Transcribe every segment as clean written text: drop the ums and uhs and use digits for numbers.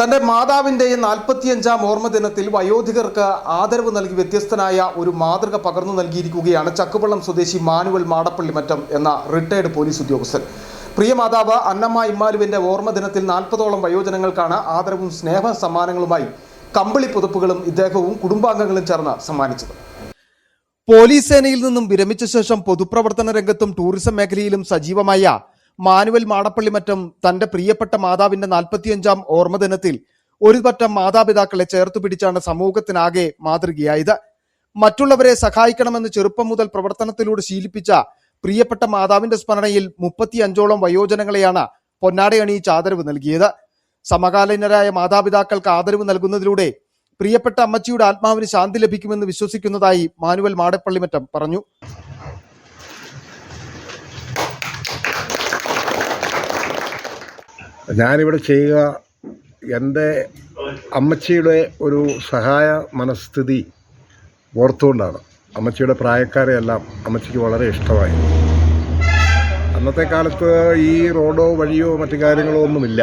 തന്റെ മാതാവിന്റെയും 45-ാം ഓർമ്മ ദിനത്തിൽ വയോധികർക്ക് ആദരവ് നൽകി വ്യത്യസ്തനായ ഒരു മാതൃക പകർന്നു നൽകിയിരിക്കുകയാണ് ചക്കുവള്ളം സ്വദേശി മാനുവൽ മാടപ്പള്ളിമറ്റം എന്ന റിട്ടയർഡ് പോലീസ് ഉദ്യോഗസ്ഥൻ. പ്രിയ മാതാവ് അന്നമ്മ ഇമ്മാനുവിന്റെ ഓർമ്മ ദിനത്തിൽ 40ഓളം വയോജനങ്ങൾക്കാണ് ആദരവും സ്നേഹ സമ്മാനങ്ങളുമായി കമ്പിളി പുതപ്പുകളും ഇദ്ദേഹവും കുടുംബാംഗങ്ങളും ചേർന്ന് സമ്മാനിച്ചത്. പോലീസ് സേനയിൽ നിന്നും വിരമിച്ച ശേഷം പൊതുപ്രവർത്തന രംഗത്തും ടൂറിസം മേഖലയിലും സജീവമായ മാനുവൽ മാടപ്പള്ളിമറ്റം തന്റെ പ്രിയപ്പെട്ട മാതാവിന്റെ 45-ാം ഓർമ്മ ദിനത്തിൽ ഒരു പറ്റം മാതാപിതാക്കളെ ചേർത്തു പിടിച്ചാണ് സമൂഹത്തിനാകെ മാതൃകയായത്. മറ്റുള്ളവരെ സഹായിക്കണമെന്ന് ചെറുപ്പം മുതൽ പ്രവർത്തനത്തിലൂടെ ശീലിപ്പിച്ച പ്രിയപ്പെട്ട മാതാവിന്റെ സ്മരണയിൽ 35ഓളം വയോജനങ്ങളെയാണ് പൊന്നാട അണിയിച്ച് ആദരവ് നൽകിയത്. സമകാലീനരായ മാതാപിതാക്കൾക്ക് ആദരവ് നൽകുന്നതിലൂടെ പ്രിയപ്പെട്ട അമ്മച്ചിയുടെ ആത്മാവിന് ശാന്തി ലഭിക്കുമെന്ന് വിശ്വസിക്കുന്നതായി മാനുവൽ മാടപ്പള്ളിമറ്റം പറഞ്ഞു. ഞാനിവിടെ ചെയ്യുക എൻ്റെ അമ്മച്ചിയുടെ ഒരു സഹായ മനസ്ഥിതി ഓർത്തുകൊണ്ടാണ്. അമ്മച്ചിയുടെ പ്രായക്കാരെയെല്ലാം അമ്മച്ചിക്ക് വളരെ ഇഷ്ടമായി. അന്നത്തെ കാലത്ത് ഈ റോഡോ വഴിയോ മറ്റു കാര്യങ്ങളോ ഒന്നുമില്ല.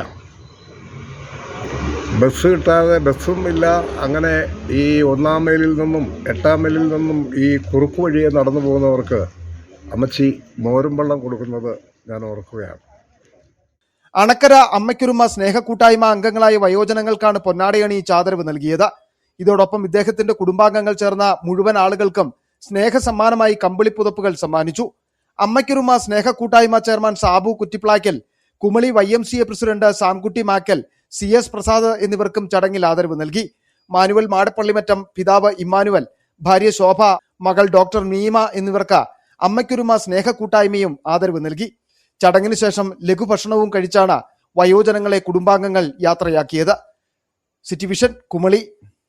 ബസ് കിട്ടാതെ ബസ്സും ഇല്ല. അങ്ങനെ ഈ 1-ാം മൈലിൽ നിന്നും 8-ാം മൈലിൽ നിന്നും ഈ കുറുക്കു വഴിയെ നടന്നു പോകുന്നവർക്ക് അമ്മച്ചി മോരും വെള്ളം കൊടുക്കുന്നത് ഞാൻ ഓർക്കുകയാണ്. അണക്കര അമ്മയ്ക്കൊരുമ സ്നേഹക്കൂട്ടായ്മ അംഗങ്ങളായ വയോജനങ്ങൾക്കാണ് പൊന്നാടയണിയിച്ച് ആദരവ് നൽകിയത്. ഇതോടൊപ്പം ഇദ്ദേഹത്തിന്റെ കുടുംബാംഗങ്ങൾ ചേർന്ന മുഴുവൻ ആളുകൾക്കും സ്നേഹ സമ്മാനമായി കമ്പിളിപ്പുതപ്പുകൾ സമ്മാനിച്ചു. അമ്മയ്ക്കൊരുമ സ്നേഹക്കൂട്ടായ്മ chairman Sabu Kuttiplackal, Kumily YMCA president Samkutty Makkal, CS Prasad എന്നിവർക്കും ചടങ്ങിൽ ആദരവ് നൽകി. മാനുവൽ മാടപ്പള്ളിമറ്റം പിതാവ് ഇമ്മാനുവൽ, ഭാര്യ ശോഭ, മകൾ ഡോക്ടർ നീമ എന്നിവർക്ക് അമ്മയ്ക്കൊരുമ സ്നേഹക്കൂട്ടായ്മയും ആദരവ് നൽകി. ചടങ്ങിന് ശേഷം ലഘുഭക്ഷണവും കഴിച്ചാണ് വയോജനങ്ങളെ കുടുംബാംഗങ്ങൾ യാത്രയാക്കിയത്. City vision, Kumily.